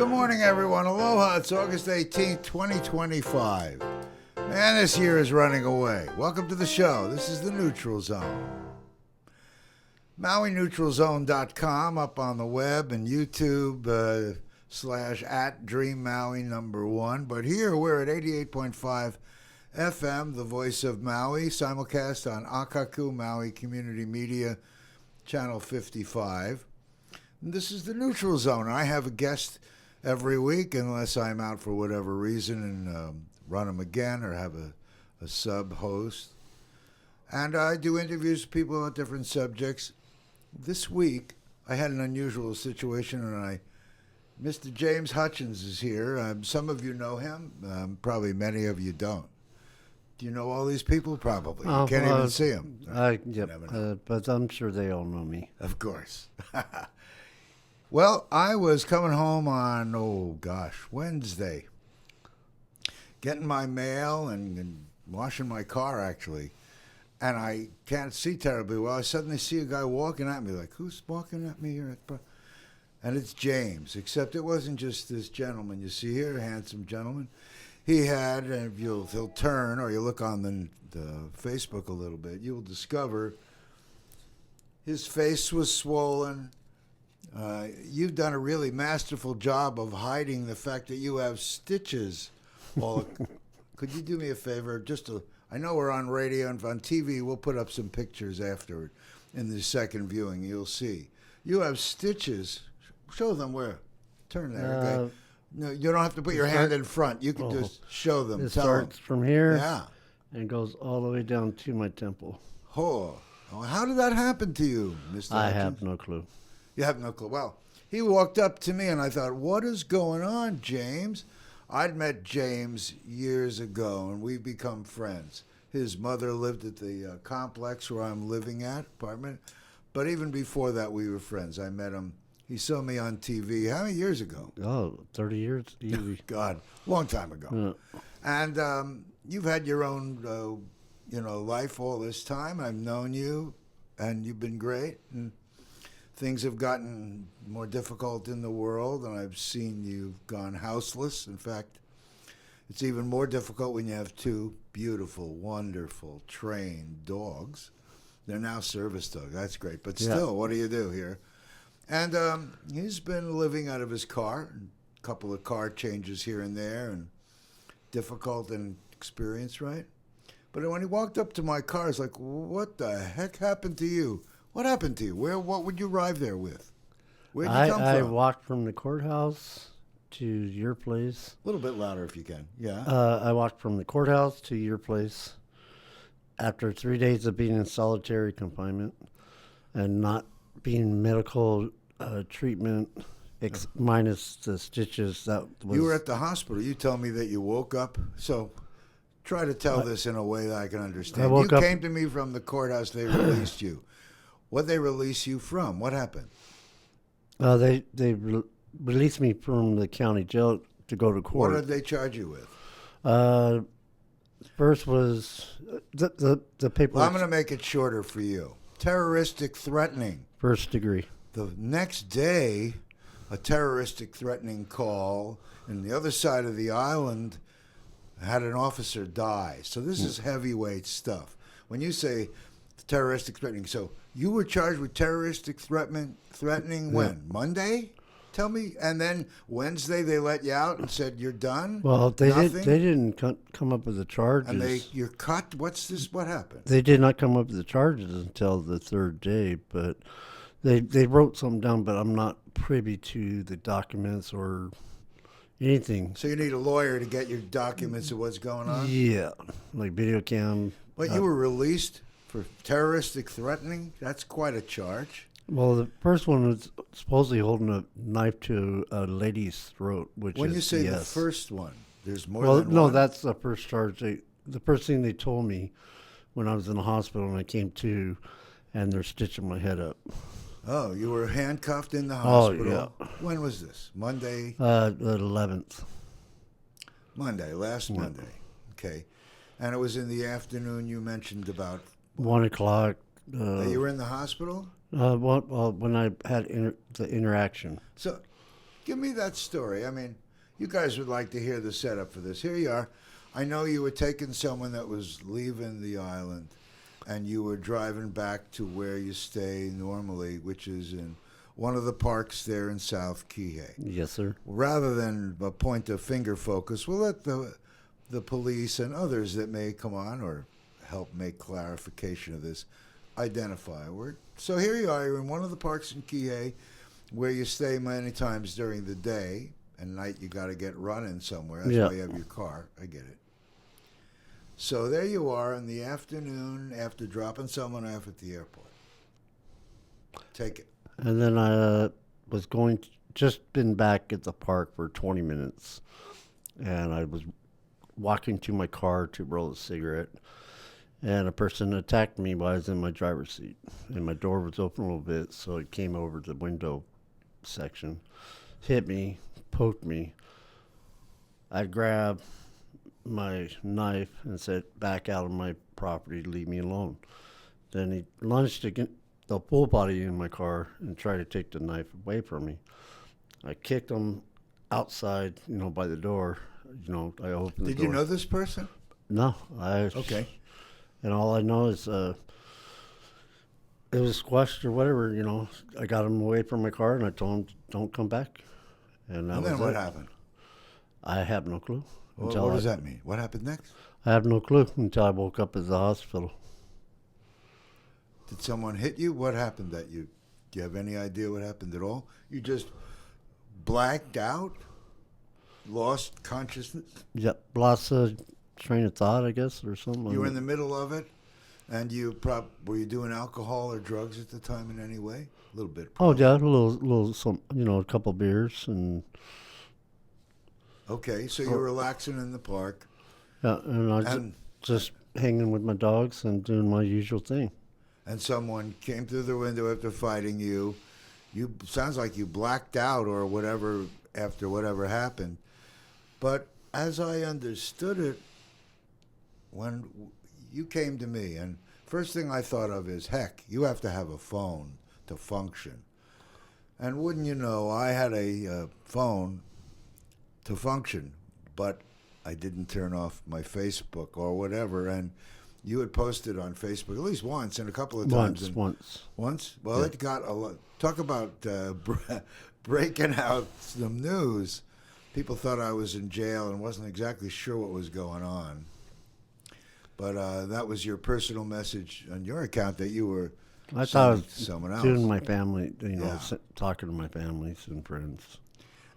Good morning, everyone. Aloha. It's August 18th, 2025. Man, this year is running away. Welcome to the show. This is the Neutral Zone. MauiNeutralZone.com up on the web and YouTube / Dream Maui #1. But here we're at 88.5 FM, the voice of Maui, simulcast on Akaku Maui Community Media, Channel 55. And this is the Neutral Zone. I have a guest every week, unless I'm out for whatever reason and run them again or have a sub-host. And I do interviews with people about different subjects. This week, I had an unusual situation, and Mr. James Hutchins is here. Some of you know him. Probably many of you don't. Do you know all these people? Probably. You can't even see them. But I'm sure they all know me. Of course. Well, I was coming home on, Wednesday, getting my mail and washing my car, actually. And I can't see terribly well. I suddenly see a guy walking at me, like, who's walking at me here? And it's James, except it wasn't just this gentleman you see here, a handsome gentleman. He had, and if he'll turn, or you look on the Facebook a little bit, you'll discover his face was swollen. You've done a really masterful job of hiding the fact that you have stitches. Could you do me a favor? I know we're on radio and on TV. We'll put up some pictures afterward in the second viewing. You'll see. You have stitches. Show them where. Turn there. Okay. No, you don't have to put your hand in front. You can just show them. It starts from here. Yeah. And goes all the way down to my temple. Oh. How did that happen to you, Mr. I Hutchins? have no clue. You have no clue. Well, he walked up to me, and I thought, what is going on, James? I'd met James years ago, and we've become friends. His mother lived at the complex where I'm living at, apartment. But even before that, we were friends. I met him. He saw me on TV. How many years ago? 30 years? Easy. God, long time ago. Yeah. And you've had your own, life all this time. I've known you, and you've been great. And things have gotten more difficult in the world, and I've seen you've gone houseless. In fact, it's even more difficult when you have two beautiful, wonderful, trained dogs. They're now service dogs. That's great. But still, What do you do here? And he's been living out of his car, a couple of car changes here and there, and difficult and experience, right? But when he walked up to my car, it's like, what the heck happened to you? What happened to you? What would you arrive there with? Where'd you come from? I walked from the courthouse to your place. A little bit louder if you can. Yeah. I walked from the courthouse to your place after 3 days of being in solitary confinement and not being medical treatment, minus the stitches. You were at the hospital. You tell me that you woke up. So try to tell this in a way that I can understand. You came to me from the courthouse. They released you. What they release you from? What happened? They released me from the county jail to go to court. What did they charge you with? First was the paper. Well, I'm going to make it shorter for you. Terroristic threatening. First degree. The next day, a terroristic threatening call in the other side of the island had an officer die. So this is heavyweight stuff. When you say terroristic threatening, so you were charged with terroristic threatening when? Monday? Tell me. And then Wednesday they let you out and said you're done? Well, they didn't come up with the charges. And you're cut? What happened? They did not come up with the charges until the third day, but they wrote something down, but I'm not privy to the documents or anything. So you need a lawyer to get your documents of what's going on? Yeah, like video cam. But you were released for terroristic threatening? That's quite a charge. Well, the first one was supposedly holding a knife to a lady's throat, when you say the first one, there's more than one? Well, no, that's the first charge. The first thing they told me when I was in the hospital and I came to, and they're stitching my head up. Oh, you were handcuffed in the hospital? Oh, yeah. When was this? Monday? The 11th. Last Monday. Okay. And it was in the afternoon. You mentioned about 1 o'clock. You were in the hospital? Well, when I had the interaction. So Give me that story. I mean, you guys would like to hear the setup for this. Here you are. I know you were taking someone that was leaving the island, and you were driving back to where you stay normally, which is in one of the parks there in South Kihei. Yes, sir. Rather than a point of finger focus, we'll let the police and others that may come on or help make clarification of this identify. So here you are. You're in one of the parks in Kihei where you stay many times during the day. And night you got to get running somewhere. That's why you have your car. I get it. So there you are in the afternoon after dropping someone off at the airport. Take it. And then I was just been back at the park for 20 minutes. And I was walking to my car to roll a cigarette. And a person attacked me while I was in my driver's seat. And my door was open a little bit, so it came over the window section, hit me, poked me. I grabbed my knife and said, "Back out of my property, leave me alone." Then he lunged against the full body in my car and tried to take the knife away from me. I kicked him outside, by the door. I opened the door. Did you know this person? No. Okay. And all I know is it was squashed or whatever, I got him away from my car and I told him, "Don't come back." And then what happened? I have no clue. What does that mean? What happened next? I have no clue until I woke up at the hospital. Did someone hit you? What happened that you... Do you have any idea what happened at all? You just blacked out? Lost consciousness? Yep, lost a train of thought, I guess, or something. You were in the middle of it? And were you doing alcohol or drugs at the time in any way? A little bit. Probably. Oh, yeah, a couple beers and... Okay, so you're relaxing in the park. Yeah, and I was just hanging with my dogs and doing my usual thing. And someone came through the window after fighting you. Sounds like you blacked out or whatever after whatever happened. But as I understood it, when you came to me, and first thing I thought of is, heck, you have to have a phone to function. And wouldn't you know, I had a phone to function, but I didn't turn off my Facebook or whatever, and you had posted on Facebook at least once and a couple of times. Once? Well, yeah. It got a lot. Talk about breaking out some news. People thought I was in jail and wasn't exactly sure what was going on. But that was your personal message on your account that you were sending to someone else. Doing my family, talking to my families and friends.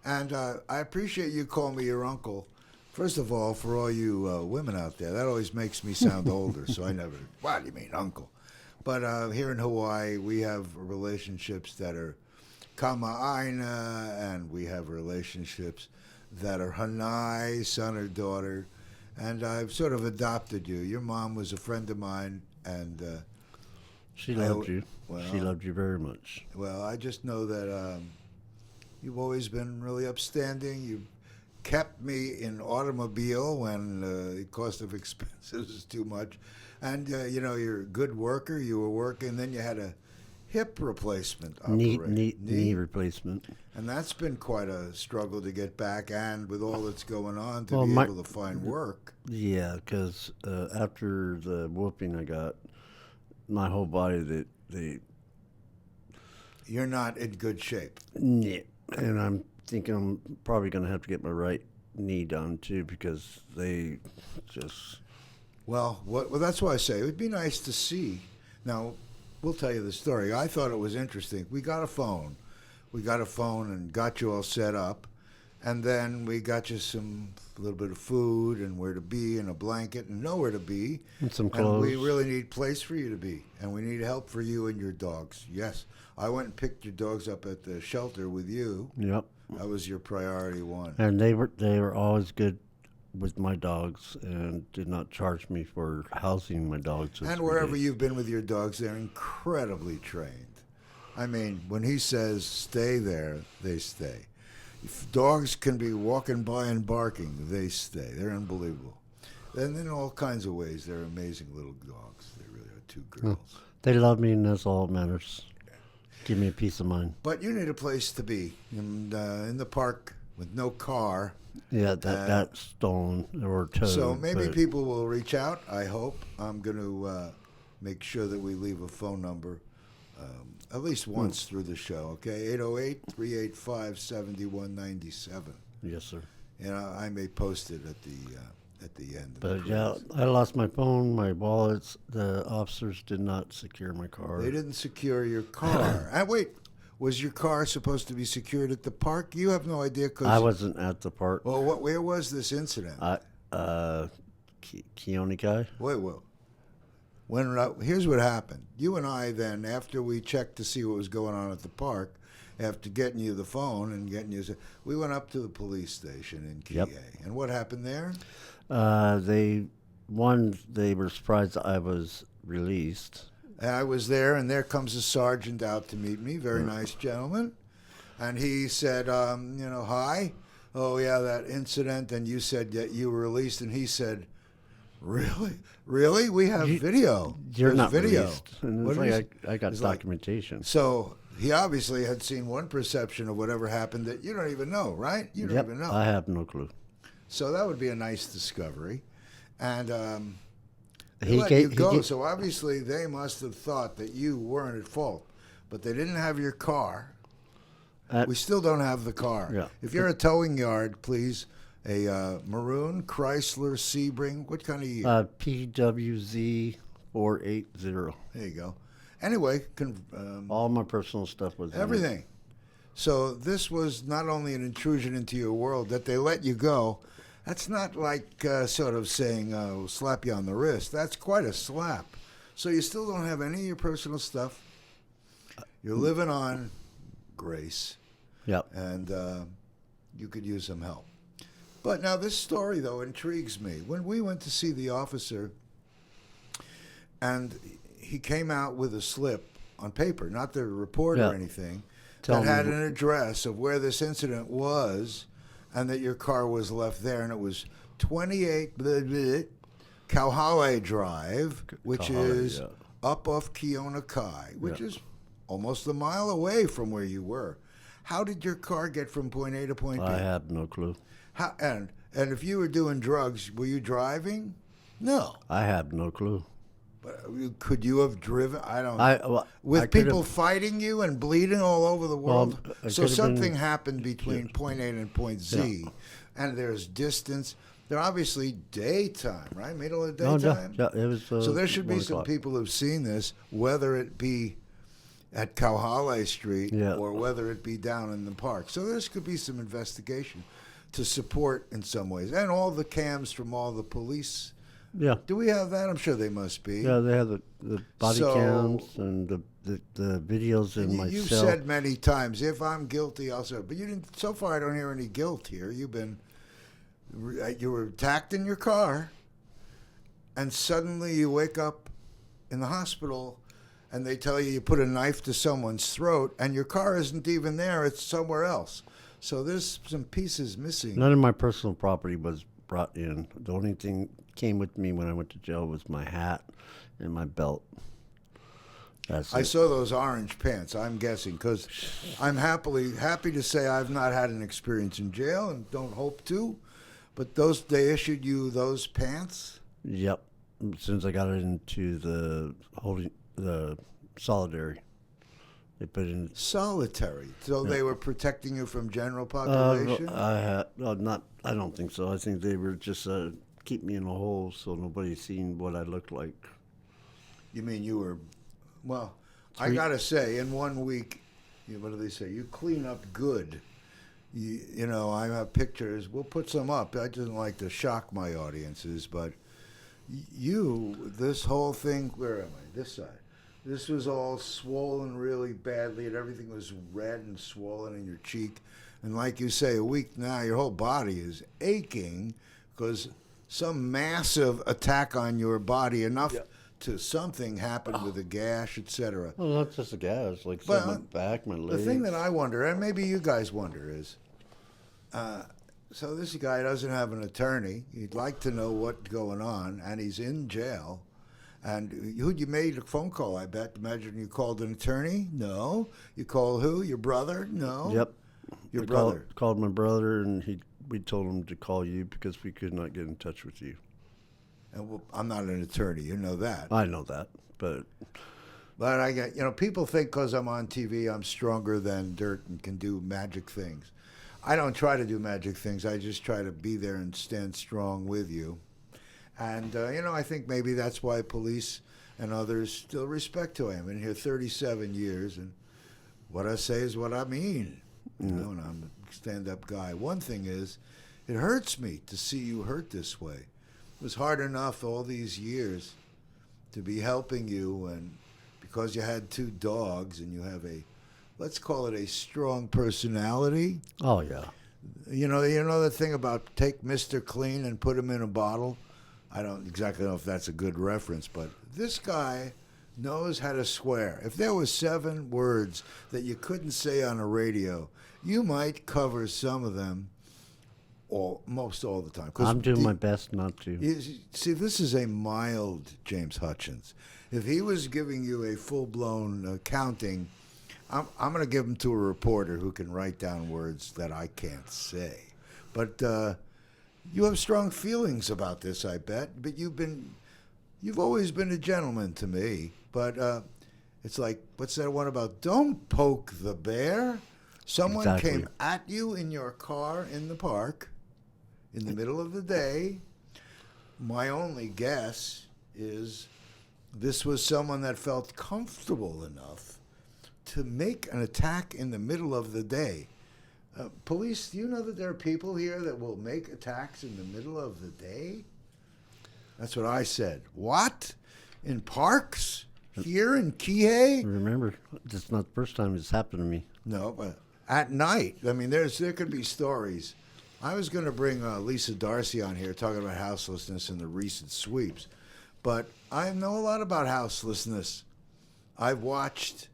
And I appreciate you calling me your uncle. First of all, for all you women out there, that always makes me sound older, so I never, what do you mean, uncle? But here in Hawaii, we have relationships that are kama'aina, and we have relationships that are hanai, son or daughter, and I've sort of adopted you. Your mom was a friend of mine, and... she loved you. Well, she loved you very much. Well, I just know that you've always been really upstanding. You kept me in automobile when the cost of expenses was too much. And, you're a good worker. You were working. Then you had a hip replacement operation. Knee replacement. And that's been quite a struggle to get back, and with all that's going on, to be able to find work. Yeah, because after the whooping I got, my whole body, You're not in good shape. Yeah. And I'm thinking I'm probably going to have to get my right knee done, too, because they just... Well, that's why I say it would be nice to see. Now, we'll tell you the story. I thought it was interesting. We got a phone. And got you all set up. And then we got you a little bit of food and where to be and a blanket and nowhere to be. And some clothes. And we really need a place for you to be. And we need help for you and your dogs. Yes. I went and picked your dogs up at the shelter with you. Yep. That was your priority one. And they were always good with my dogs and did not charge me for housing my dogs. And wherever you've been with your dogs, they're incredibly trained. I mean, when he says stay there, they stay. If dogs can be walking by and barking, they stay. They're unbelievable. And in all kinds of ways, they're amazing little dogs. They really are two girls. They love me, and that's all that matters. Give me a peace of mind. But you need a place to be. And, in the park with no car. Yeah, that got stolen or towed. So maybe but- people will reach out, I hope. I'm going to make sure that we leave a phone number at least once through the show, okay? 808-385-7197. Yes, sir. And I may post it at the end. But yeah, I lost my phone, my wallets. The officers did not secure my car. They didn't secure your car. Wait, was your car supposed to be secured at the park? You have no idea because I wasn't at the park. Well, where was this incident? Keone. Wait. Here's what happened. You and I then, after we checked to see what was going on at the park, after getting you the phone and getting you, we went up to the police station in Kihei. Yep. And what happened there? They were surprised I was released. I was there, and there comes a sergeant out to meet me. Very nice gentleman. And he said, hi. Oh, yeah, that incident. And you said that you were released. And he said, really? Really? We have video. You're There's not video. released. And What it's did like he I got It's like- documentation. So he obviously had seen one perception of whatever happened that you don't even know, right? You don't Yep, even know. I have no clue. So that would be a nice discovery. And they He let gave- you go. he gave- So obviously they must have thought that you weren't at fault. But they didn't have your car. We still don't have the car. Yeah. If you're a towing yard, please, a maroon Chrysler Sebring. What kind of year? PWZ 480. There you go. Anyway, All my personal stuff was in it. everything. So this was not only an intrusion into your world that they let you go. That's not like sort of saying, we'll slap you on the wrist. That's quite a slap. So you still don't have any of your personal stuff. You're living on grace, Yep. and you could use some help. But now this story, though, intrigues me. When we went to see the officer, and he came out with a slip on paper, not the report Yeah. or anything, Tell that had me- an address of where this incident was, and that your car was left there, and it was 28 Kauhale Drive, which Kauhale, is yeah. up off Keone Kai, which Yeah. is almost a mile away from where you were. How did your car get from point A to point B? I have no clue. How, and if you were doing drugs, were you driving? No. I have no clue. But could you have driven? I don't. Well, with I could people have- fighting you and bleeding all over the world. I So could have something been- happened between point A and point Z, and there's distance. They're obviously daytime, right? Middle of the No, daytime. yeah, it was. So there should be 1 some o'clock. people who've seen this, whether it be at Kauhale Street Yeah. or whether it be down in the park. So there could be some investigation to support in some ways. And all the cams from all the police. Yeah, Do we have that? I'm sure they must be. yeah. They have the body So- cams and the videos in my You've cell. said many times, if I'm guilty, I'll say. But you didn't. So far, I don't hear any guilt here. You were attacked in your car, and suddenly you wake up in the hospital, and they tell you put a knife to someone's throat, and your car isn't even there; it's somewhere else. So there's some pieces missing. None of my personal property was brought in. The only thing came with me when I went to jail was my hat and my belt. That's I it. saw those orange pants. I'm guessing because I'm happy to say I've not had an experience in jail and don't hope to. But they issued you those pants. Yep. As soon as I got into the solitary, they put in. Solitary. So they were protecting you from general I population? had not. I don't think so. I think they were just keep me in a hole so nobody seen what I looked like. You mean you were... Well, I got to say, in 1 week, what do they say? You clean up good. You know, I have pictures. We'll put some up. I just like to shock my audiences, but this whole thing... Where am I? This side. This was all swollen really badly, and everything was red and swollen in your cheek. And like you say, a week now, your whole body is aching because some massive attack on your body, enough to something happened with a gash, etc. Well, not just the gas, like Well, my back, my The legs. thing that I wonder, and maybe you guys wonder, is so this guy doesn't have an attorney. He'd like to know what's going on, and he's in jail. And you made a phone call, I bet. Imagine you called an attorney? No. You called who? Your brother? No. Yep. Your We brother. called my brother, and we told him to call you because we could not get in touch with you. And well, I'm not an attorney. You know that. I know that, but I get, people think because I'm on TV, I'm stronger than dirt and can do magic things. I don't try to do magic things. I just try to be there and stand strong with you. And, I think maybe that's why police and others still respect who I am. I've been here 37 years, and what I say is what I mean. And I'm a stand-up guy. One thing is, it hurts me to see you hurt this way. It was hard enough all these years to be helping you, and because you had 2 dogs and you have let's call it a strong personality. oh yeah, You know the thing about take Mr. Clean and put him in a bottle? I don't exactly know if that's a good reference, but this guy knows how to swear. If there was 7 words that you couldn't say on a radio, you might cover some of them most all the time. I'm doing my best not to. See, this is a mild James Hutchins. If he was giving you a full-blown counting, I'm going to give him to a reporter who can write down words that I can't say. But you have strong feelings about this, I bet. But you've always been a gentleman to me. But it's like, what's that one about? Don't poke the bear. Someone Exactly. came at you in your car in the park in the middle of the day. My only guess is this was someone that felt comfortable enough to make an attack in the middle of the day. Police, do you know that there are people here that will make attacks in the middle of the day? That's what I said. What? In parks? Here in Kihei? Remember, it's not the first time it's happened to me. No, but at night. I mean, there could be stories. I was going to bring Lisa Darcy on here talking about houselessness and the recent sweeps. But I know a lot about houselessness. I've watched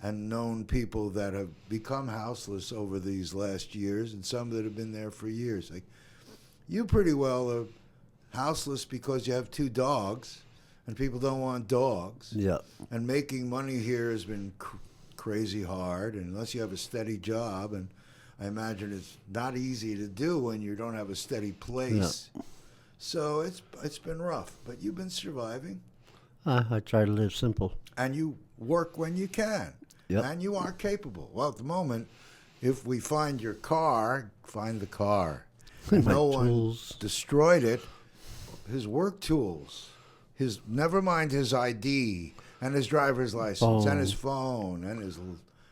and known people that have become houseless over these last years, and some that have been there for years. Like, you pretty well are houseless because you have 2 dogs, and people don't want dogs. Yeah. And making money here has been crazy hard, and unless you have a steady job, and I imagine it's not easy to do when you don't have a steady place. Yeah. So it's been rough, but you've been surviving. I try to live simple. And you work when you can. Yep. And you are capable. Well, at the moment, if we find your car, find the car. My No tools. one destroyed it. His work tools, never mind his ID and his driver's license and his phone and his,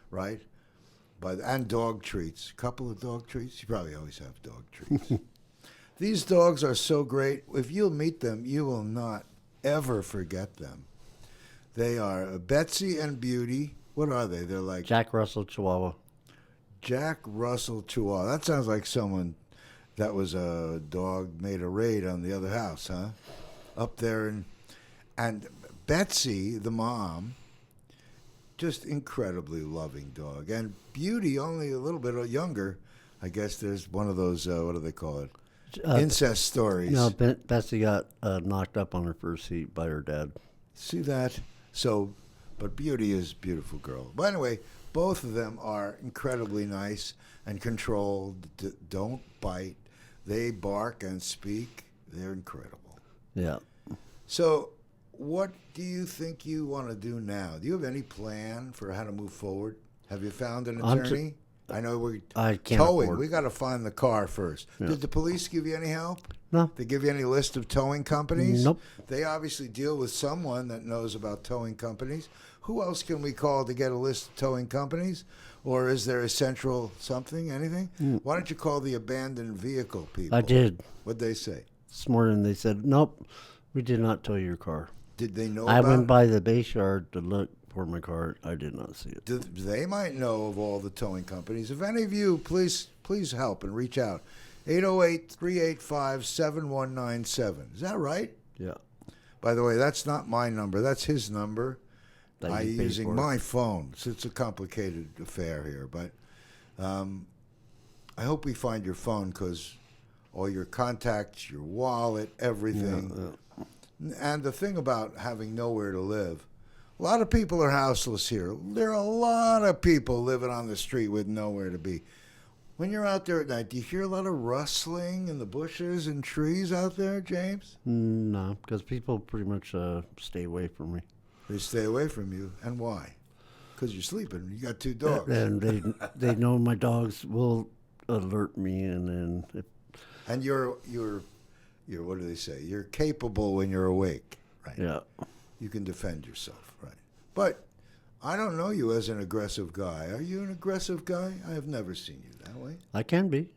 right? And dog treats. A couple of dog treats. You probably always have dog treats. These dogs are so great. If you'll meet them, you will not ever forget them. They are Betsy and Beauty. What are they? They're like Jack Russell Chihuahua. Jack Russell Chihuahua. That sounds like someone that was a dog made a raid on the other house, huh? Up there. And Betsy, the mom, just incredibly loving dog. And Beauty, only a little bit younger. I guess there's one of those, what do they call it? Incest stories. No, Betsy got knocked up on her first heat by her dad. See that? So, but Beauty is a beautiful girl. But anyway, both of them are incredibly nice and controlled. Don't bite. They bark and speak. They're incredible. Yeah. So, what do you think you want to do now? Do you have any plan for how to move forward? Have you found an attorney? I know we're I can't towing. afford. We got to find the car first. Yeah. Did the police give you any help? No. They give you any list of towing companies? Nope. They obviously deal with someone that knows about towing companies. Who else can we call to get a list of towing companies? Or is there a central something, anything? Why don't you call the abandoned vehicle people? I did. What'd they say? This morning they said, nope, we did not tow your car. Did they know I about went it? by the base yard to look for my car. I did not see it. They might know of all the towing companies. If any of you, please help and reach out. 808-385-7197. Is that right? Yeah. By the way, that's not my number. That's his number. That I'm you paid using for. my phone. So it's a complicated affair here. But I hope we find your phone because all your contacts, your wallet, everything. Yeah. And the thing about having nowhere to live, a lot of people are houseless here. There are a lot of people living on the street with nowhere to be. When you're out there at night, do you hear a lot of rustling in the bushes and trees out there, James? No, because people pretty much stay away from me. They stay away from you. And why? Because you're sleeping. You got 2 dogs. And they know my dogs will alert me, and then And you're what do they say? You're capable when you're awake, right? yeah. You can defend yourself, right? But I don't know you as an aggressive guy. Are you an aggressive guy? I have never seen you that way. I can be.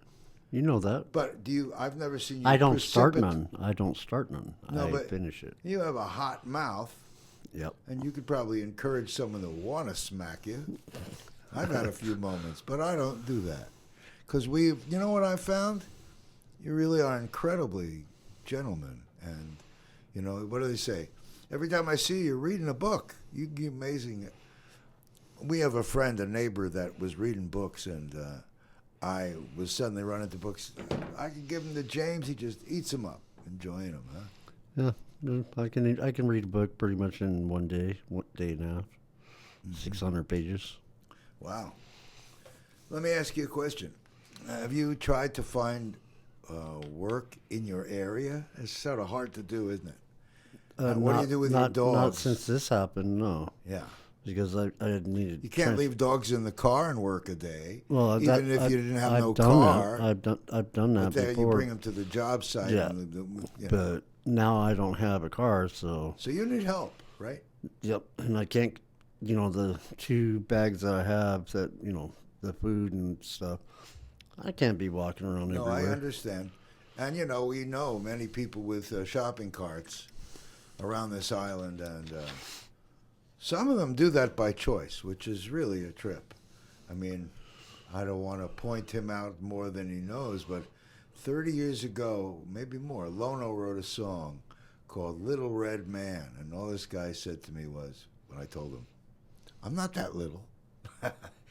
You know that. But I've never seen you I don't start none. I but finish it. You have a hot mouth, Yep. and you could probably encourage someone to want to smack you. I've had a few moments, but I don't do that. Because you know what I found? You really are incredibly gentleman. And, you know, what do they say? Every time I see you, you're reading a book. You're amazing. We have a friend, a neighbor, that was reading books, and I was suddenly running to books. I could give them to James. He just eats them up, enjoying them, huh? Yeah. I can read a book pretty much in one day and a half. 600 pages. Wow. Let me ask you a question. Have you tried to find work in your area? It's sort of hard to do, isn't it? What do you do with your dogs? Not since this happened, no. Yeah. Because I needed. You can't leave dogs in the car and work a day. Well, even if you didn't have I've no done car. that. I've done that But there before. you bring them to the job site. Yeah. And But now I don't have a car, so. So you need help, right? Yep, and I can't. The 2 bags that I have, that the food and stuff. I can't be walking around No, everywhere. I understand. And, we know many people with shopping carts around this island, and some of them do that by choice, which is really a trip. I mean, I don't want to point him out more than he knows, but 30 years ago, maybe more, Lono wrote a song called Little Red Man, and all this guy said to me was, when I told him, I'm not that little.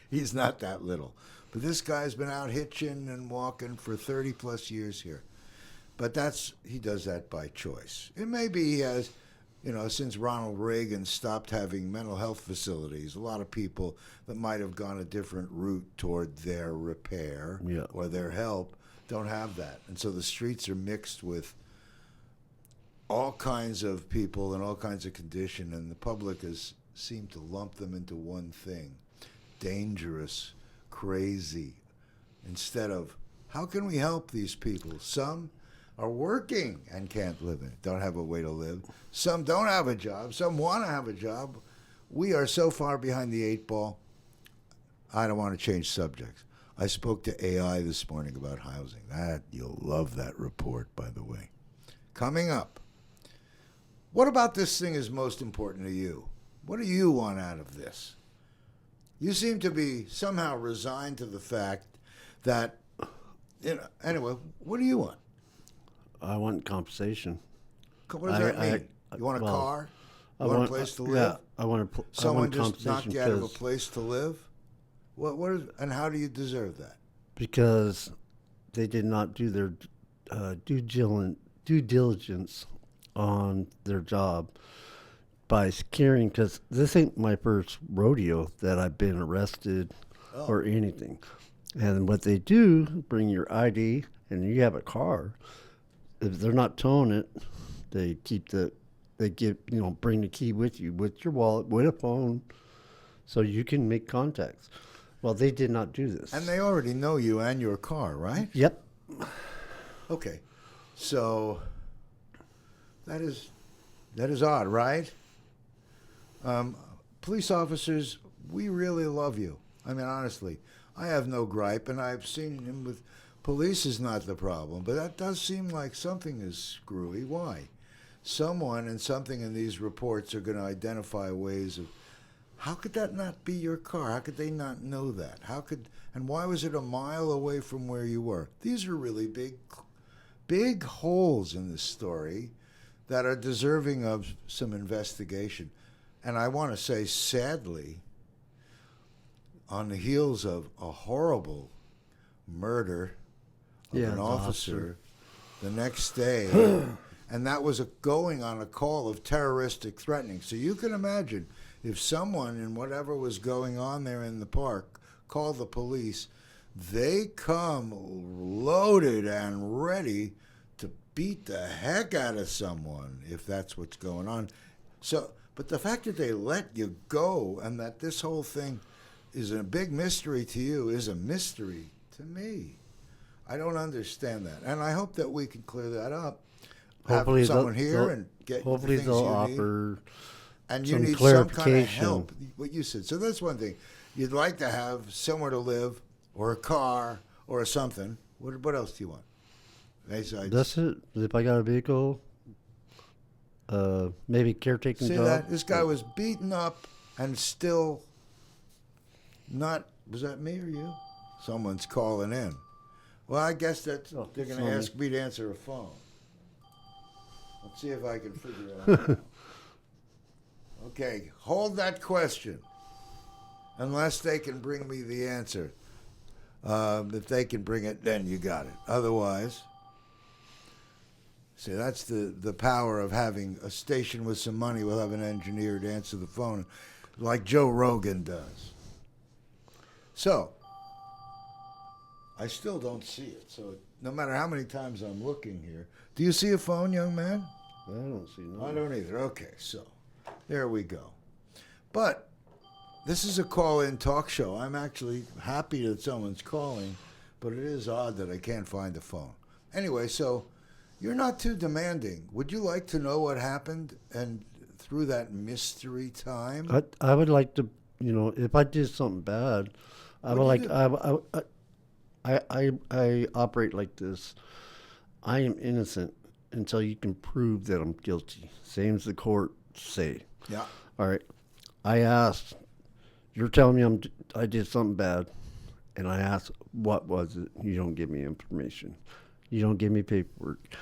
He's not that little. But this guy's been out hitching and walking for 30 plus years here. But he does that by choice. It may be he has, since Ronald Reagan stopped having mental health facilities, a lot of people that might have gone a different route toward their repair or their help don't have that. And so the streets are mixed with all kinds of people and all kinds of condition, and the public has seemed to lump them into one thing: dangerous, crazy, instead of how can we help these people? Some are working and can't live it, don't have a way to live. Some don't have a job. Some want to have a job. We are so far behind the 8 ball. I don't want to change subjects. I spoke to AI this morning about housing. You'll love that report, by the way. Coming up, what about this thing is most important to you? What do you want out of this? You seem to be somehow resigned to the fact that, anyway, what do you want? I want compensation. What does that mean? You want a car? You want a place to live? Yeah, I want Someone just compensation knocked you out of a place to live? And how do you deserve that? Because they did not do their due diligence on their job by securing, because this ain't my first rodeo that I've been arrested or anything. And what they do, bring your ID and you have a car. If they're not towing it, they bring the key with you, with your wallet, with a phone, so you can make contacts. Well, they did not do this. And they already know you and your car, right? Yep. Okay. So that is odd, right? Police officers, we really love you. I mean, honestly, I have no gripe, and I've seen him with police is not the problem, but that does seem like something is screwy. Why? Someone and something in these reports are going to identify ways of, how could that not be your car? How could they not know that? And why was it a mile away from where you were? These are really big holes in this story that are deserving of some investigation. And I want to say, sadly, on the heels of a horrible murder of an officer the next day, and that was going on a call of terroristic threatening. So you can imagine if someone in whatever was going on there in the park called the police, they come loaded and ready to beat the heck out of someone if that's what's going on. So, but the fact that they let you go and that this whole thing is a big mystery to you is a mystery to me. I don't understand that, and I hope that we can clear that up. Hopefully Have someone here and get hopefully the things they'll you offer need. And you some need some kind of clarification. help. What you said. So that's one thing. You'd like to have somewhere to live, or a car, or something. What else do you want? Besides, That's it. If I got a vehicle, maybe caretaking see job. that this guy was beaten up and still not. Was that me or you? Someone's calling in. Well, I guess that's they're going to ask me to answer a phone. Let's see if I can figure it out. Okay, hold that question. Unless they can bring me the answer. If they can bring it, then you got it. Otherwise, see, that's the power of having a station with some money. We'll have an engineer to answer the phone like Joe Rogan does. So, I still don't see it. So, no matter how many times I'm looking here. Do you see a phone, young man? I don't see no. I don't either. Okay, so there we go. But this is a call-in talk show. I'm actually happy that someone's calling, but it is odd that I can't find the phone. Anyway, so you're not too demanding. Would you like to know what happened and through that mystery time? I would like to, if I did something bad, I would like. I operate like this. I am innocent until you can prove that I'm guilty. Same as the court say. Yeah. All right. I asked. You're telling me I did something bad, and I asked, what was it? You don't give me information. You don't give me paperwork,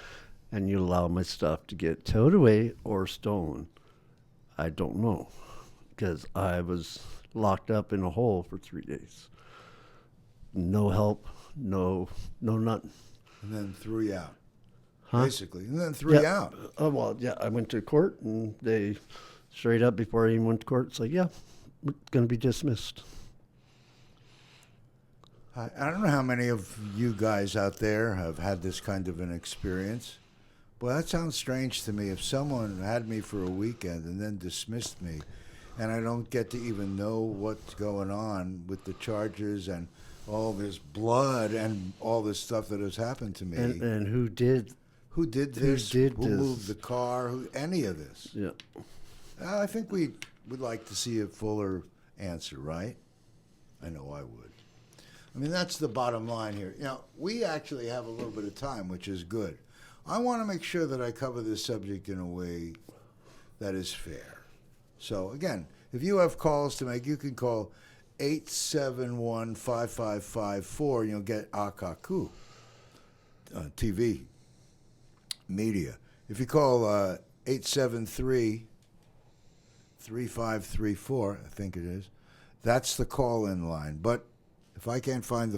and you allow my stuff to get towed away or stolen. I don't know, because I was locked up in a hole for 3 days. No help, no nothing. And then threw you out. Huh? Basically. And then threw you out. Oh, well, yeah, I went to court, and they straight up before I even went to court, it's like, yeah, we're going to be dismissed. I don't know how many of you guys out there have had this kind of an experience. Well, that sounds strange to me. If someone had me for a weekend and then dismissed me, and I don't get to even know what's going on with the charges and all this blood and all this stuff that has happened to me. And who did? Who did this? Who did Who this? moved the car? Any of this? Yeah. I think we would like to see a fuller answer, right? I know I would. I mean, that's the bottom line here. We actually have a little bit of time, which is good. I want to make sure that I cover this subject in a way that is fair. So, again, if you have calls to make, you can call 871-5554, and you'll get Akaku TV media. If you call 873-3534, I think it is, that's the call-in line. But if I can't find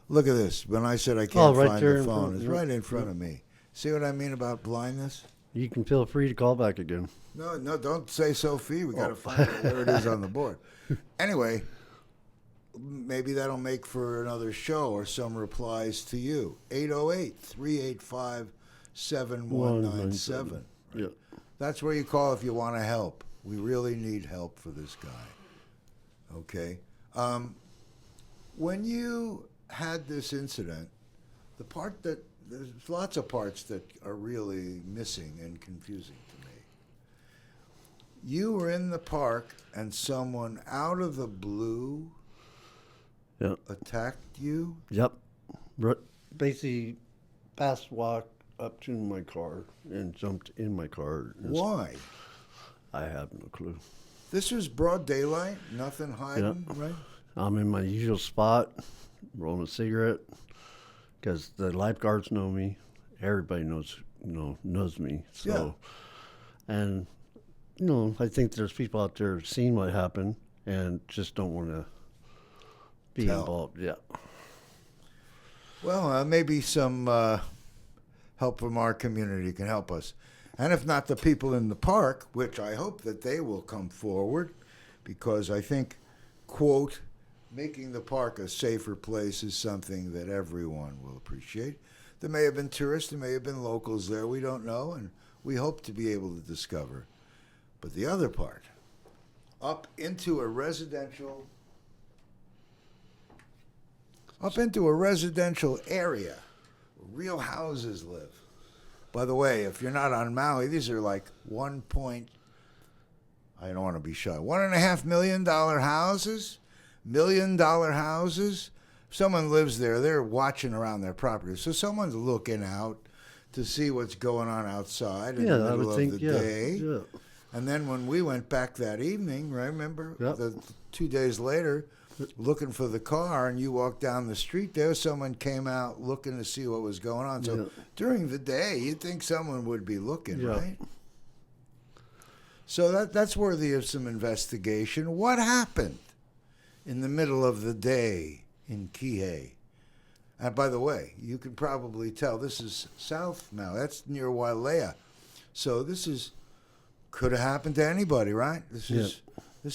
look at this. When I said I can't right find there the in phone, front- it's right in front of me. See what I mean about blindness? You can feel free to call back again. No, don't say Sophie. We got to find out where it is on the board. Anyway, maybe that'll make for another show or some replies to you. 808-385-7197. Yeah. That's where you call if you want to help. We really need help for this guy. Okay? When you had this incident, there's lots of parts that are really missing and confusing to me. You were in the park and someone out of the blue attacked you? Yep. Basically, fast walk up to my car and jumped in my car. Why? I have no clue. This was broad daylight, nothing hiding, Yep. right? I'm in my usual spot, rolling a cigarette, because the lifeguards know me. Everybody knows me. So, and I think there's people out there seeing what happened and just don't want to be involved. Yeah. Well, maybe some help from our community can help us. And if not the people in the park, which I hope that they will come forward, because I think, quote, making the park a safer place is something that everyone will appreciate. There may have been tourists, there may have been locals there, we don't know, and we hope to be able to discover. But the other part, up into a residential area where real houses live. By the way, if you're not on Maui, these are like I don't want to be shy, $1.5 million houses, $1 million houses. If someone lives there, they're watching around their property. So someone's looking out to see what's going on outside in the middle of the day. Yeah. And then when we went back that evening, remember, Yep. 2 days later, looking for the car, and you walked down the street there, someone came out looking to see what was going on. So during the day, you'd think someone would be looking, right? So that's worthy of some investigation. What happened in the middle of the day in Kihei? And by the way, you can probably tell this is South Maui. That's near Wailea. So could have happened to anybody, right? This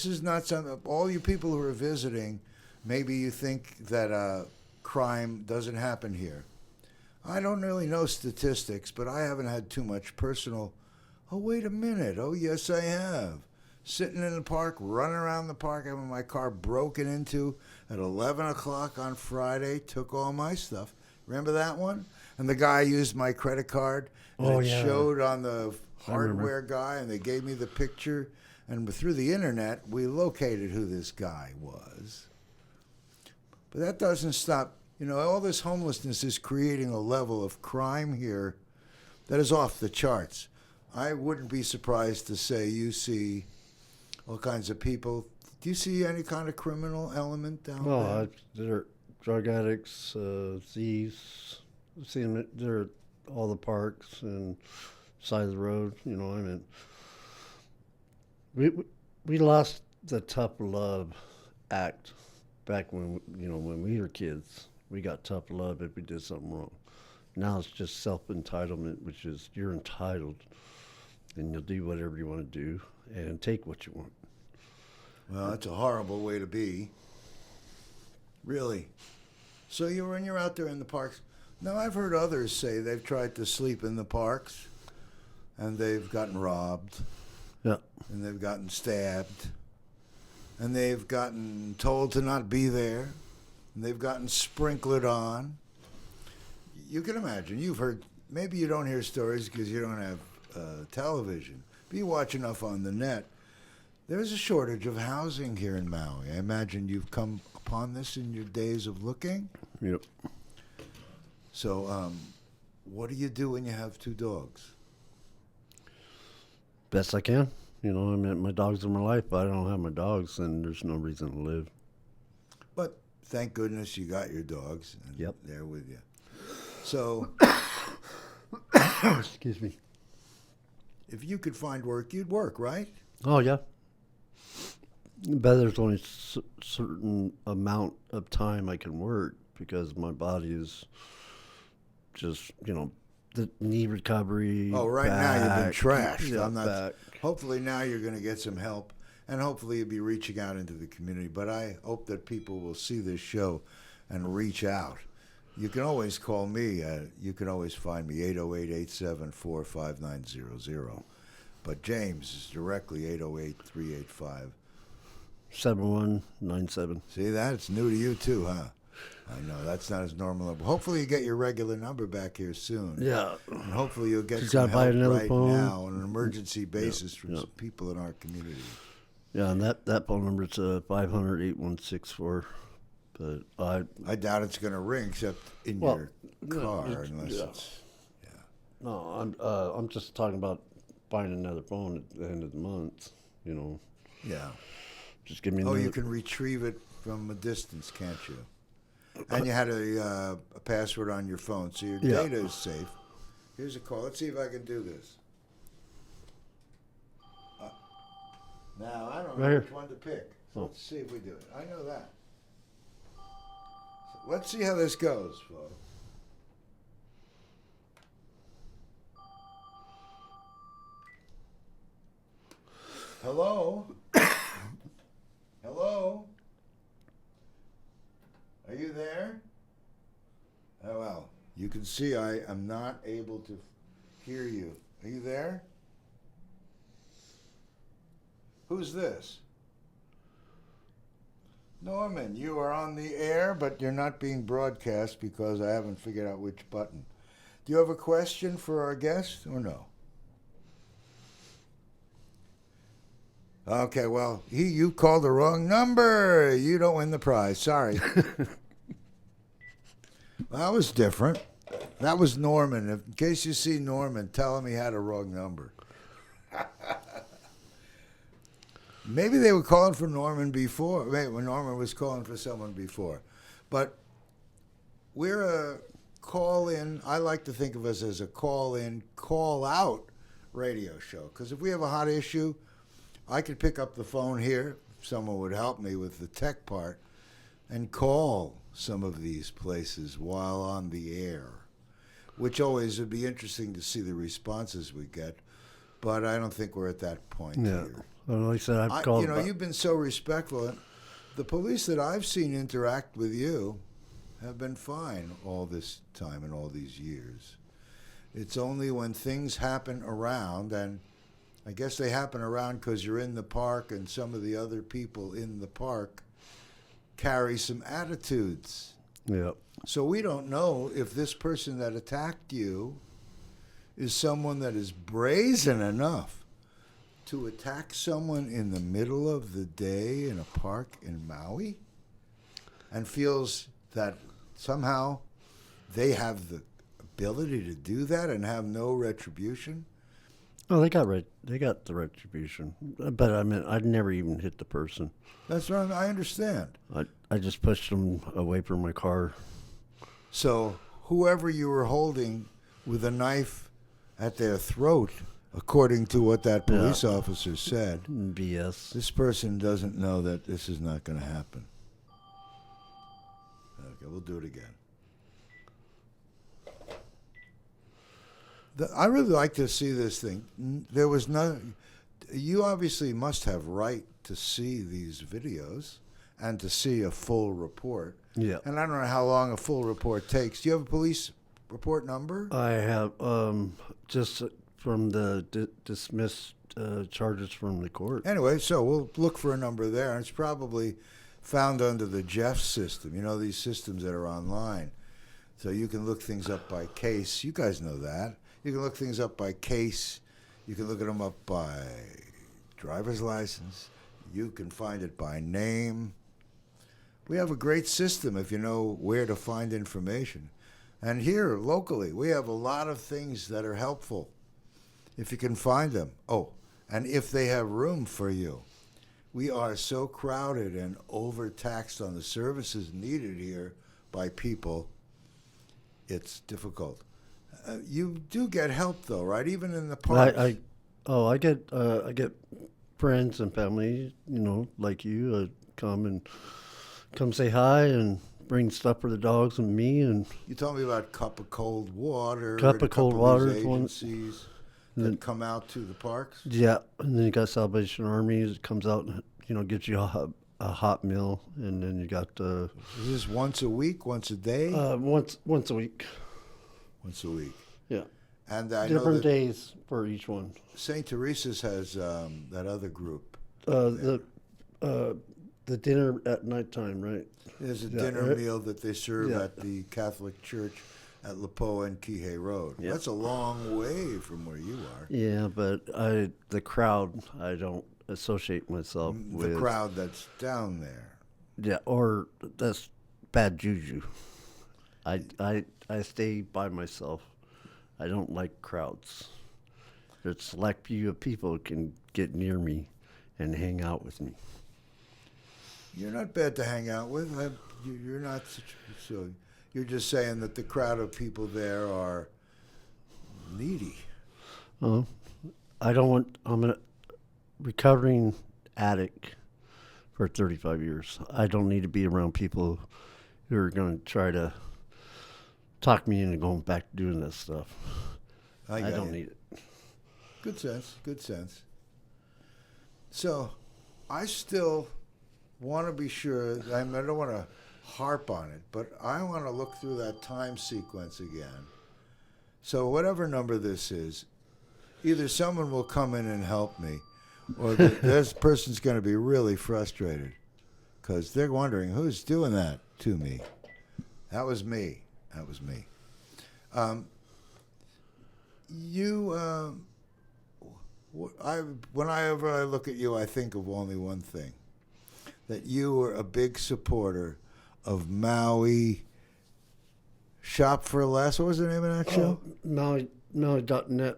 is not something. All you people who are visiting, maybe you think that crime doesn't happen here. I don't really know statistics, but I haven't had too much personal. Oh, wait a minute. Oh, yes, I have. Sitting in the park, running around the park, having my car broken into at 11 o'clock on Friday, took all my stuff. Remember that one? And the guy used my credit card, and showed on the hardware guy, and they gave me the picture. And through the internet, we located who this guy was. But that doesn't stop. All this homelessness is creating a level of crime here that is off the charts. I wouldn't be surprised to say you see all kinds of people. Do you see any kind of criminal element down there? Well, they're drug addicts, thieves. I've seen them. They're all the parks and side of the road. We lost the tough love act back when we were kids. We got tough love if we did something wrong. Now it's just self-entitlement, which is you're entitled, and you'll do whatever you want to do and take what you want. Well, that's a horrible way to be. Really. So when you're out there in the parks. Now, I've heard others say they've tried to sleep in the parks, and they've gotten robbed. Yeah. And they've gotten stabbed. And they've gotten told to not be there. And they've gotten sprinkled on. You can imagine. You've heard, maybe you don't hear stories because you don't have television. But you watch enough on the net. There's a shortage of housing here in Maui. I imagine you've come upon this in your days of looking. Yep. So, what do you do when you have two dogs? Best I can. My dogs are my life, but I don't have my dogs, and there's no reason to live. But thank goodness you got your dogs, and they're with you. So, excuse me. If you could find work, you'd work, right? Oh, yeah. But there's only a certain amount of time I can work because my body is just, the knee recovery. Oh, right now you've been trashed. Yeah, back. Hopefully now you're going to get some help, and hopefully you'll be reaching out into the community. But I hope that people will see this show and reach out. You can always call me. You can always find me, 808-874-5900. But James is directly 808-385. 7197. See that? It's new to you too, huh? I know, that's not as normal. Hopefully you get your regular number back here soon. Yeah. And hopefully you'll get Just some help right phone. now on an emergency basis from some people in our community. Yeah, and that phone number is 500-8164. But I doubt it's going to ring except in your car unless it's... Yeah. No, I'm just talking about buying another phone at the end of the month, Yeah. Just give me you can retrieve it from a distance, can't you? And you had a password on your phone, so your data is safe. Here's a call. Let's see if I can do this. Now, I don't know which one to pick. So let's see if we do it. I know that. So let's see how this goes, folks. Hello? Hello? Are you there? Oh, well, you can see I am not able to hear you. Are you there? Who's this? Norman, you are on the air, but you're not being broadcast because I haven't figured out which button. Do you have a question for our guest or no? Okay, well, you called the wrong number. You don't win the prize. Sorry. Well, that was different. That was Norman. In case you see Norman, tell him he had a wrong number. Maybe they were calling for Norman before. Maybe when Norman was calling for someone before. But we're a call-in. I like to think of us as a call-in, call-out radio show. Because if we have a hot issue, I could pick up the phone here. Someone would help me with the tech part and call some of these places while on the air, which always would be interesting to see the responses we get. But I don't think we're at that point here. Well, like I said, I've called. You've been so respectful. The police that I've seen interact with you have been fine all this time and all these years. It's only when things happen around, and I guess they happen around because you're in the park and some of the other people in the park carry some attitudes. Yeah. So we don't know if this person that attacked you is someone that is brazen enough to attack someone in the middle of the day in a park in Maui and feels that somehow they have the ability to do that and have no retribution. Oh, they got the retribution, but I mean, I'd never even hit the person. That's right. I understand. I just pushed them away from my car. So whoever you were holding with a knife at their throat, according to what that police officer said, BS. this person doesn't know that this is not going to happen. Okay, we'll do it again. I really like to see this thing. There was no. You obviously must have right to see these videos and to see a full report. Yeah. And I don't know how long a full report takes. Do you have a police report number? I have just from the dismissed charges from the court. Anyway, so we'll look for a number there. And it's probably found under the Jeff system. You know, these systems that are online. So you can look things up by case. You guys know that. You can look things up by case. You can look them up by driver's license. You can find it by name. We have a great system if you know where to find information. And here, locally, we have a lot of things that are helpful if you can find them. Oh, and if they have room for you. We are so crowded and overtaxed on the services needed here by people, it's difficult. You do get help, though, right? Even in the parks. I get friends and family, like you, come say hi and bring stuff for the dogs and me. And you told me about Cup of Cold Water. Cup of Cold Water agencies that come out to the parks. Yeah, and then you got Salvation Army that comes out and gives you a hot meal, and then you got. Is this once a week? Once a day? Once a week. Once a week. Yeah. And I different know that days for each one. St. Teresa's has that other group. The dinner at nighttime, right? There's a dinner meal that they serve at the Catholic Church at Lipoa and Kihei Road. Yeah. That's a long way from where you are. Yeah, but the crowd, I don't associate myself with. The crowd that's down there. Yeah, or that's bad juju. I stay by myself. I don't like crowds. There's a select few of people can get near me and hang out with me. You're not bad to hang out with. You're not so. You're just saying that the crowd of people there are needy. I don't want. I'm a recovering addict for 35 years. I don't need to be around people who are going to try to talk me into going back to doing this stuff. I don't need it. Good sense. Good sense. So I still want to be sure. I don't want to harp on it, but I want to look through that time sequence again. So whatever number this is, either someone will come in and help me, or this person's going to be really frustrated because they're wondering who's doing that to me. That was me. That was me. Whenever I look at you, I think of only one thing: that you were a big supporter of Maui. Shop for Less. What was the name of that show? Maui.net.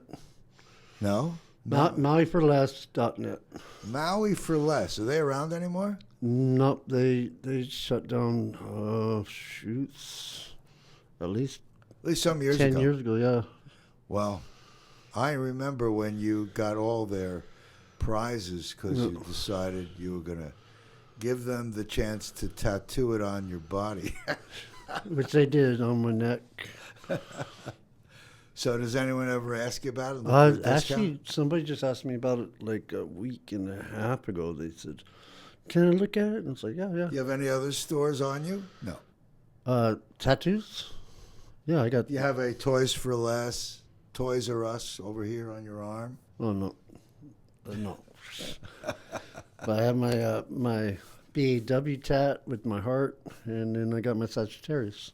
No? MauiForLess.net. Maui for Less. Are they around anymore? Nope, they shut down, at least Some years 10 ago. years ago, yeah. Well, I remember when you got all their prizes because you decided you were going to give them the chance to tattoo it on your body. Which they did on my neck. So does anyone ever ask you about it? Actually, somebody just asked me about it like a week and a half ago. They said, "Can I look at it?" And it's like, yeah. You have any other stores on you? No. Tattoos? Yeah, I got. You have a Toys for Less, Toys R Us over here on your arm? Oh, no. No. But I have my BAW tat with my heart, and then I got my Sagittarius.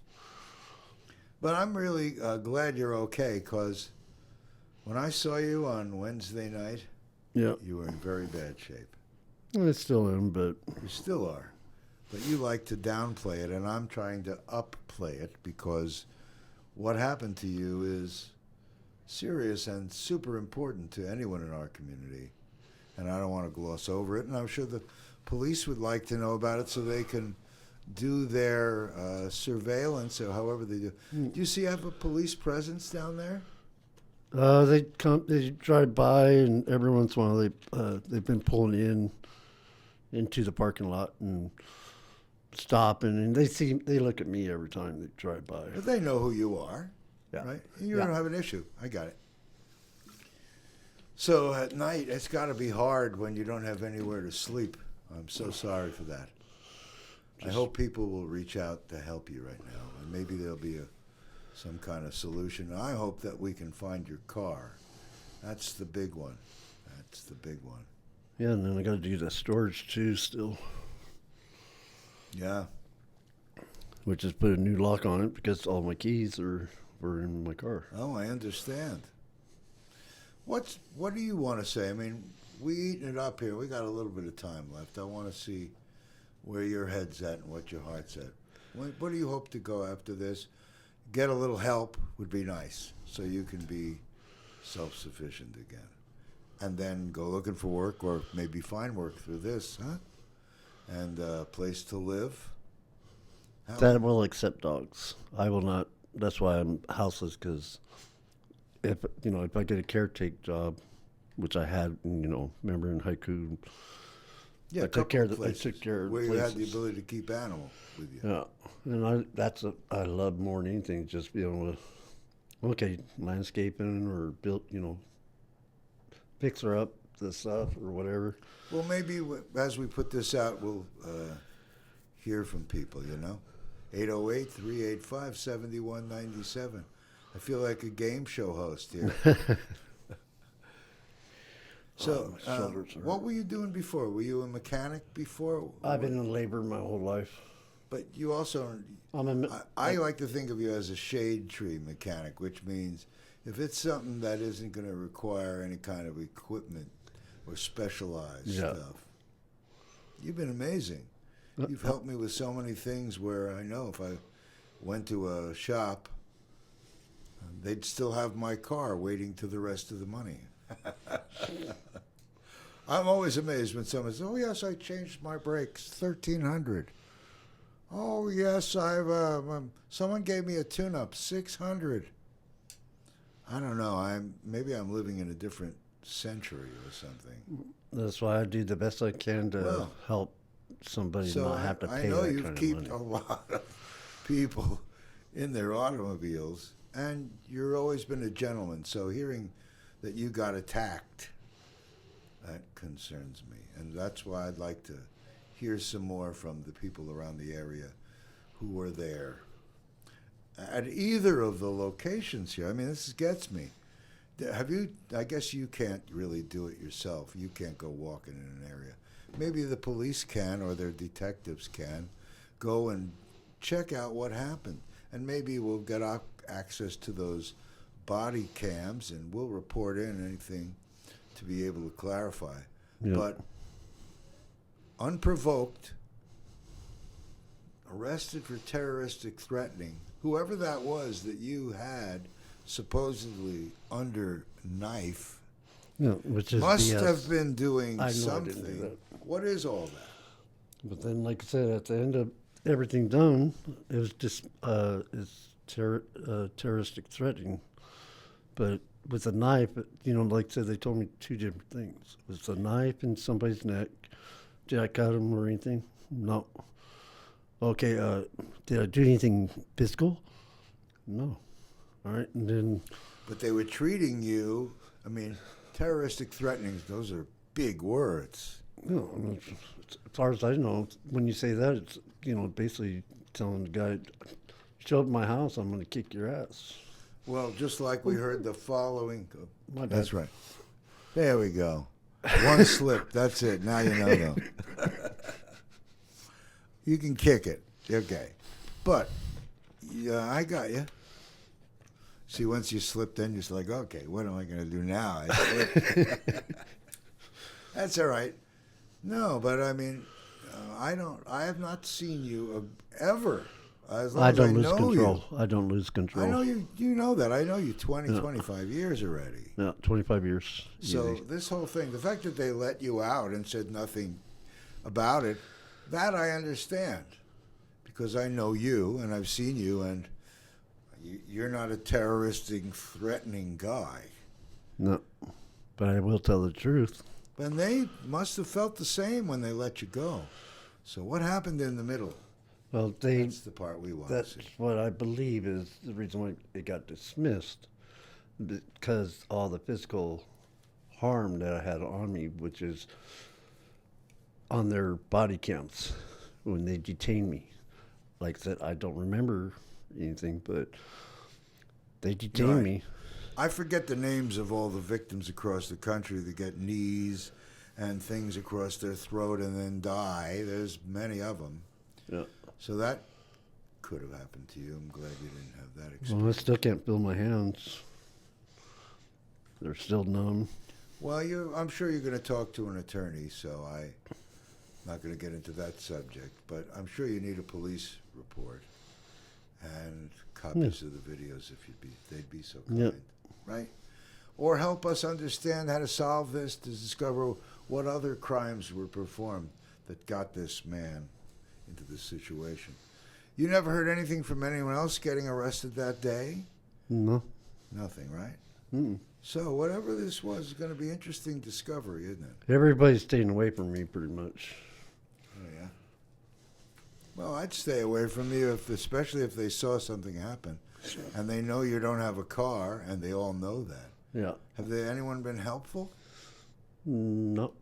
But I'm really glad you're okay, because when I saw you on Wednesday night, Yeah, you were in very bad shape. I still am, but You still are. But you like to downplay it, and I'm trying to upplay it, because what happened to you is serious and super important to anyone in our community. And I don't want to gloss over it, and I'm sure the police would like to know about it so they can do their surveillance or however they do. Do you see have a police presence down there? they drive by, and every once in a while they've been pulling into the parking lot and stopping, and they look at me every time they drive by. But they know who you are, Yeah. right? You Yeah. don't have an issue. I got it. So at night, it's got to be hard when you don't have anywhere to sleep. I'm so sorry for that. I hope people will reach out to help you right now, and maybe there'll be some kind of solution. I hope that we can find your car. That's the big one. That's the big one. Yeah, and then I got to do the storage too still, Yeah. which is put a new lock on it because all my keys were in my car. Oh, I understand. What do you want to say? I mean, we eating it up here. We got a little bit of time left. I want to see where your head's at and what your heart's at. What do you hope to go after this? Get a little help would be nice, so you can be self-sufficient again. And then go looking for work, or maybe find work through this, huh? And a place to live. That will accept dogs. I will not. That's why I'm houseless, because if I get a caretaker job, which I had, remember in Haiku. Yeah, I took care of where you had the places. ability to keep animal with you. Yeah, and I love more than anything, just being able to, landscaping or build, fix her up the stuff or whatever. Well, maybe as we put this out, we'll hear from people, 808-385-7197. I feel like a game show host here. So, what were you doing before? Were you a mechanic before? I've been in labor my whole life. But you also, I like to think of you as a shade tree mechanic, which means if it's something that isn't going to require any kind of equipment or specialized stuff, you've been amazing. You've helped me with so many things where I know if I went to a shop, they'd still have my car waiting to the rest of the money. I'm always amazed when someone says, "Oh yes, I changed my brakes, $1,300." Oh yes, I've someone gave me a tune-up, $600. I don't know. Maybe I'm living in a different century or something. That's why I do the best I can to help somebody not have to pay I know that you've kind of kept money. a lot of people in their automobiles, and you've always been a gentleman. So hearing that you got attacked That concerns me. And that's why I'd like to hear some more from the people around the area who were there at either of the locations here. I mean, this gets me. Have you, I guess you can't really do it yourself. You can't go walking in an area. Maybe the police can, or their detectives can, go and check out what happened. And maybe we'll get access to those body cams, and we'll report in anything to be able to clarify. Yeah. But unprovoked, arrested for terroristic threatening, whoever that was that you had supposedly under knife, which is must BS. have been doing I know I something. didn't do that. What is all that? But then, like I said, at the end of everything done, it was just terroristic threatening. But with a knife, like I said, they told me two different things. It was a knife in somebody's neck. Did I cut him or anything? No. Okay, did I do anything physical? No. All right, and then... But they were treating you, I mean, terroristic threatenings, those are big words. No, as far as I know, when you say that, it's, basically telling the guy, show up at my house, I'm going to kick your ass. Well, just like we heard the following. My bad. That's right. There we go. One slip. That's it. Now you know, though. You can kick it. Okay. But, yeah, I got you. See, once you slipped in, you're just like, okay, what am I going to do now? I slipped. That's all right. No, but I mean, I have not seen you ever. As long I as don't lose know control. You. I don't lose control. I know you know that. I know you 25 years already. Yeah, 25 years. So Easy. this whole thing, the fact that they let you out and said nothing about it, that I understand. Because I know you and I've seen you, and you're not a terroristic, threatening guy. No, but I will tell the truth. And they must have felt the same when they let you go. So what happened in the middle? Well, That's the part we want to that's see. what I believe is the reason why it got dismissed, because all the physical harm that I had on me, which is on their body cams when they detained me. Like I said, I don't remember anything, but they detained Right. me. I forget the names of all the victims across the country that get knees and things across their throat and then die. There's many of them. Yeah. So that could have happened to you. I'm glad you didn't have that Well, I experience. still can't feel my hands. They're still numb. Well, I'm sure you're going to talk to an attorney, so I'm not going to get into that subject. But I'm sure you need a police report and copies of the videos if they'd be so kind, Yeah. right? Or help us understand how to solve this, to discover what other crimes were performed that got this man into this situation. You never heard anything from anyone else getting arrested that day? No. Nothing, right? Mm-mm. So whatever this was is going to be interesting discovery, isn't it? Everybody's staying away from me pretty much. Oh, yeah. Well, I'd stay away from you, especially if they saw something happen. And they know you don't have a car, and they all know that. Yeah. Have anyone been helpful? No.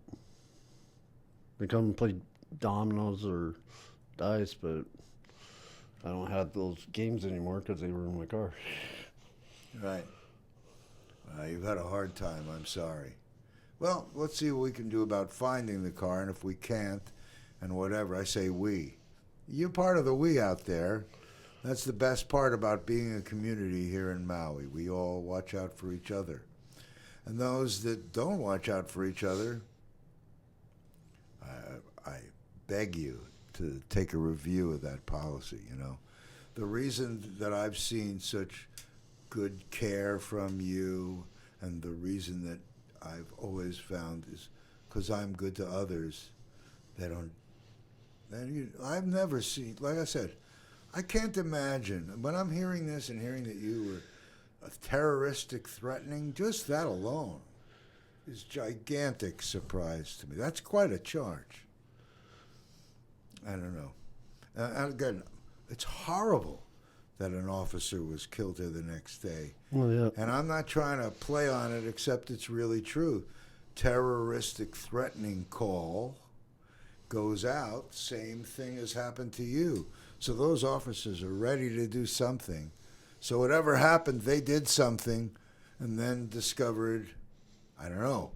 They come and play dominoes or dice, but I don't have those games anymore because they were in my car. Right. You've had a hard time. I'm sorry. Well, let's see what we can do about finding the car, and if we can't, and whatever, I say we. You're part of the we out there. That's the best part about being a community here in Maui. We all watch out for each other. And those that don't watch out for each other, I beg you to take a review of that policy, The reason that I've seen such good care from you, and the reason that I've always found is because I'm good to others. I've never seen, like I said, I can't imagine, when I'm hearing this and hearing that you were a terroristic threatening, just that alone is gigantic surprise to me. That's quite a charge. I don't know. And again, it's horrible that an officer was killed there the next day. Well, yeah. And I'm not trying to play on it, except it's really true. terroristic threatening call goes out, same thing has happened to you. So those officers are ready to do something. So whatever happened, they did something and then discovered, I don't know,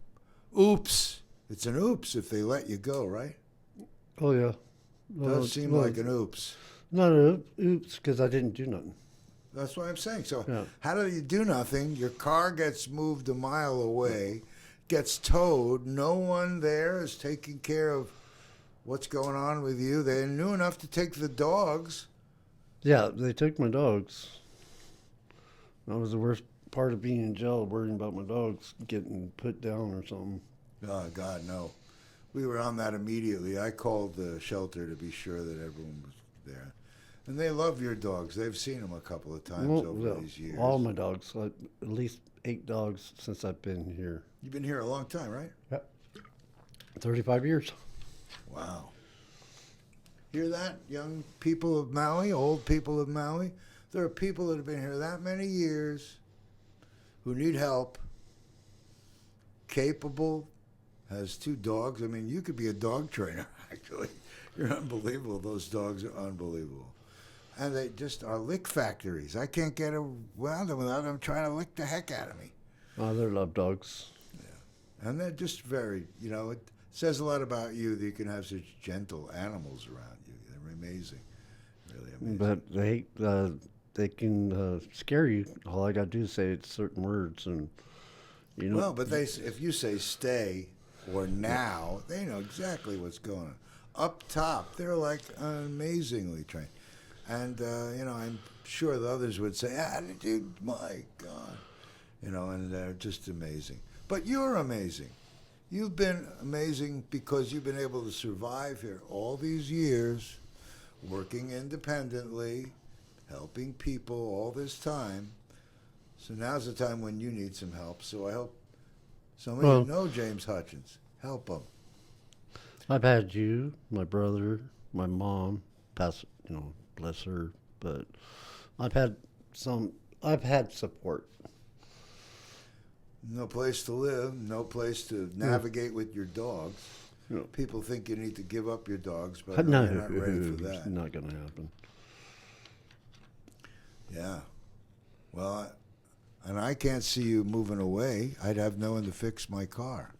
oops. It's an oops if they let you go, right? Oh, yeah. Does seem like an oops. Not an oops, because I didn't do nothing. That's what I'm saying. So Yeah. how do you do nothing? Your car gets moved a mile away, gets towed. No one there is taking care of what's going on with you. They knew enough to take the dogs. Yeah, they took my dogs. That was the worst part of being in jail, worrying about my dogs getting put down or something. Oh, God, no. We were on that immediately. I called the shelter to be sure that everyone was there. And they love your dogs. They've seen them a couple of times over these years. All my dogs, like at least 8 dogs since I've been here. You've been here a long time, right? Yep. 35 years. Wow. Hear that, young people of Maui, old people of Maui? There are people that have been here that many years who need help, capable, has 2 dogs. I mean, you could be a dog trainer, actually. You're unbelievable. Those dogs are unbelievable. And they just are lick factories. I can't get around them without them trying to lick the heck out of me. Oh, they're love dogs. Yeah. And they're just very, it says a lot about you that you can have such gentle animals around you. They're amazing. Really amazing. But they can scare you. All I got to do is say certain words, and Well, but if you say stay or now, they know exactly what's going on. Up top, they're like amazingly trained. And, I'm sure the others would say, dude, my God. And they're just amazing. But you're amazing. You've been amazing because you've been able to survive here all these years, working independently, helping people all this time. So now's the time when you need some help. So I hope some of you know James Hutchins. Help him. I've had you, my brother, my mom, pass, bless her, but I've had support. No place to live, no place to navigate with your dogs. No. People think you need to give up your dogs, but No, you're not ready for that. It's not going to happen. Yeah. Well, and I can't see you moving away. I'd have no one to fix my car.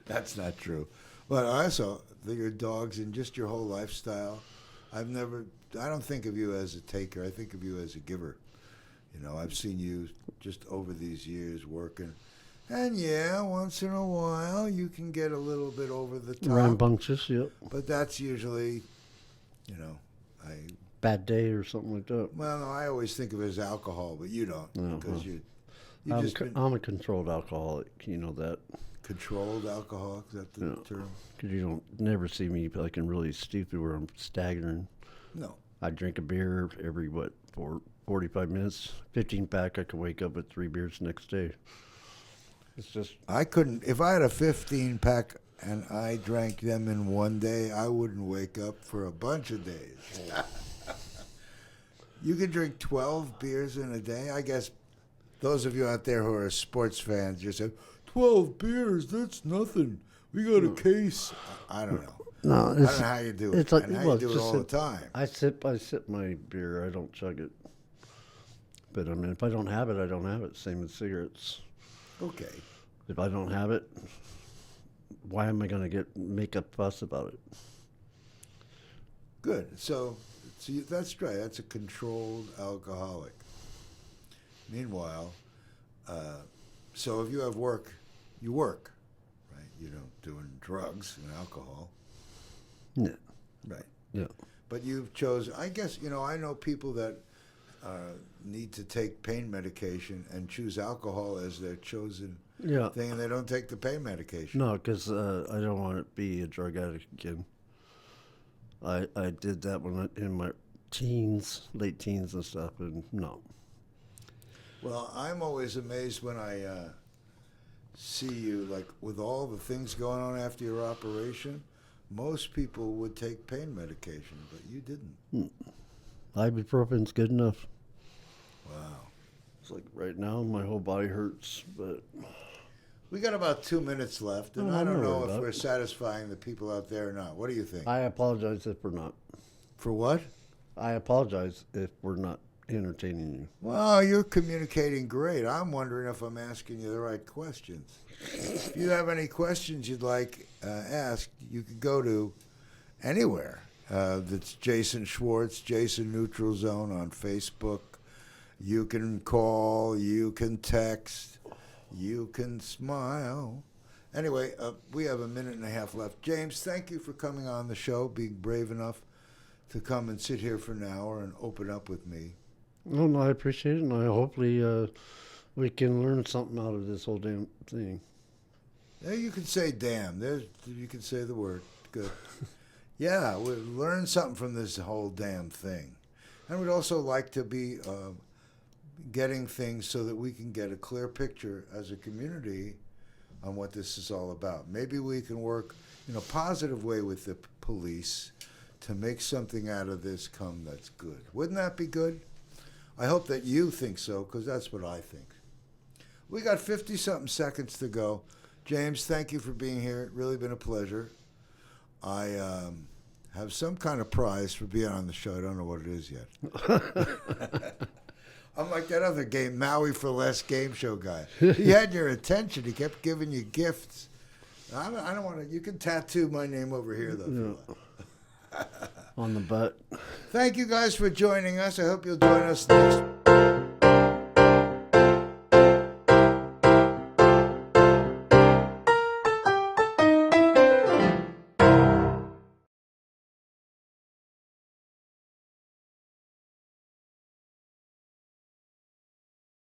That's not true. But also, your dogs and just your whole lifestyle, I don't think of you as a taker. I think of you as a giver. I've seen you just over these years working. And yeah, once in a while, you can get a little bit over the top. Rambunctious, yep. But that's usually, Bad day or something like that. Well, no, I always think of it as alcohol, but you don't. Because I'm a controlled alcoholic. You know that. Controlled alcoholic, is that the term? Because you don't never see me like really stupid where I'm staggering. No. I drink a beer every, 45 minutes, 15 pack. I could wake up with 3 beers next day. It's just. I couldn't, if I had a 15 pack and I drank them in one day, I wouldn't wake up for a bunch of days. You could drink 12 beers in a day? I guess those of you out there who are sports fans, you say, 12 beers, that's nothing. We got a case. I don't know. No, I don't know how you do it. It's like, and how you do it all the time. I sip my beer. I don't chug it. But I mean, if I don't have it, I don't have it. Same with cigarettes. Okay. If I don't have it, why am I going to make a fuss about it? Good. So that's right. That's a controlled alcoholic. Meanwhile, so if you have work, you work, right? You don't doing drugs and alcohol. Yeah. Right. Yeah. But you've chosen, I guess, I know people that need to take pain medication and choose alcohol as their chosen thing, and they don't take the pain medication. No, because I don't want to be a drug addict again. I did that in my late teens and stuff, and no. Well, I'm always amazed when I see you, like, with all the things going on after your operation. Most people would take pain medication, but you didn't. Ibuprofen's good enough. Wow. It's like right now my whole body hurts, but We got about 2 minutes left, and Oh, I I'm don't not know worried if about we're it. satisfying the people out there or not. What do you think? I apologize if we're not. For what? I apologize if we're not entertaining you. Well, you're communicating great. I'm wondering if I'm asking you the right questions. If you have any questions you'd like asked, you can go to anywhere. That's Jason Schwartz, Jason Neutral Zone on Facebook. You can call, you can text, you can smile. Anyway, we have a minute and a half left. James, thank you for coming on the show, being brave enough to come and sit here for an hour and open up with me. No, I appreciate it, and I hopefully we can learn something out of this whole damn thing. Yeah, you can say damn. You can say the word. Good. Yeah, we learn something from this whole damn thing. And we'd also like to be getting things so that we can get a clear picture as a community on what this is all about. Maybe we can work in a positive way with the police to make something out of this come that's good. Wouldn't that be good? I hope that you think so, because that's what I think. We got 50-something seconds to go. James, thank you for being here. It's really been a pleasure. I have some kind of prize for being on the show. I don't know what it is yet. I'm like that other game, Maui for Less game show guy. He had your attention. He kept giving you gifts. I don't want to. You can tattoo my name over here, though. On the butt. Thank you guys for joining us. I hope you'll join us next